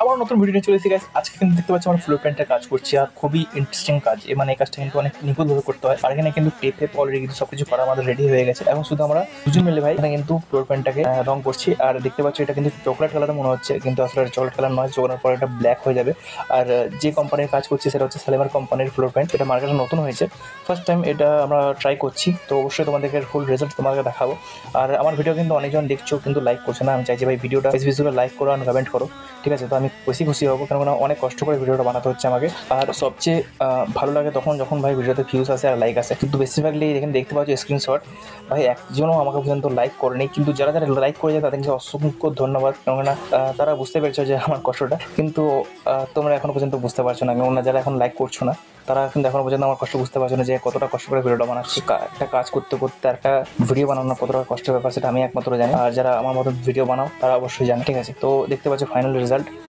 আবার নতুন ভিডিও নিয়ে চলে এসেছি গাইস। আজকে কিন্তু দেখতে পাচ্ছি আমরা ফ্লোর প্যান্টের কাজ করছি, আর খুবই ইন্টারেস্টিং কাজ। মানে এই কাজটা কিন্তু অনেক নিখুঁতভাবে করতে হয়। আর এখানে কিন্তু টেপ অলরেডি কিন্তু সবকিছু করা আমাদের রেডি হয়ে গেছে। এখন শুধু আমরা দুজন মিলে ভাই এখানে কিন্তু ফ্লোর প্যান্টটাকে রং করছি। আর দেখতে পাচ্ছি এটা কিন্তু চকলেট কালার মনে হচ্ছে, কিন্তু আসলে চকলেট কালার নয়, চোখানোর পর এটা ব্ল্যাক হয়ে যাবে। আর যে কোম্পানির কাজ করছি সেটা হচ্ছে সালেমার কোম্পানির ফ্লোর প্যান্ট। এটা মার্কেটে নতুন হয়েছে, ফার্স্ট টাইম এটা আমরা ট্রাই করছি। তো অবশ্যই তোমাদেরকে ফুল রেজাল্ট তোমাকে দেখাবো। আর আমার ভিডিও কিন্তু অনেকজন দেখছো কিন্তু লাইক করছে না। আমি চাইছি ভাই ভিডিওটা ফেসবুকে লাইক করো আর কমেন্ট করো, ঠিক আছে? তো আমি খুশি হবো, কেননা অনেক কষ্ট করে ভিডিওটা বানাতে হচ্ছে আমাকে। আর সবচেয়ে ভালো লাগে তখন যখন ভাই ভিডিওতে ভিউজ আসে আর লাইক আসে। কিন্তু বেশিরভাগলি এখানে দেখতে পাচ্ছি স্ক্রিনশট, ভাই একজনও আমাকে পর্যন্ত লাইক করেনি। কিন্তু যারা যারা লাইক করে যায় তাদেরকে অসংখ্য ধন্যবাদ, কেননা তারা বুঝতে পেরেছো যে আমার কষ্টটা। কিন্তু তোমরা এখনো পর্যন্ত বুঝতে পারছো না, কেননা যারা এখন লাইক করছো না তারা কিন্তু এখনো পর্যন্ত আমার কষ্ট বুঝতে পারছো না যে কতটা কষ্ট করে ভিডিওটা বানাচ্ছি। একটা কাজ করতে করতে একটা ভিডিও বানানো কতটা কষ্টের ব্যাপার সেটা আমি একমাত্র জানি, আর যারা আমার মতো ভিডিও বানাও তারা অবশ্যই জানে, ঠিক আছে? তো দেখতে পাচ্ছ ফাইনাল রেজাল্ট।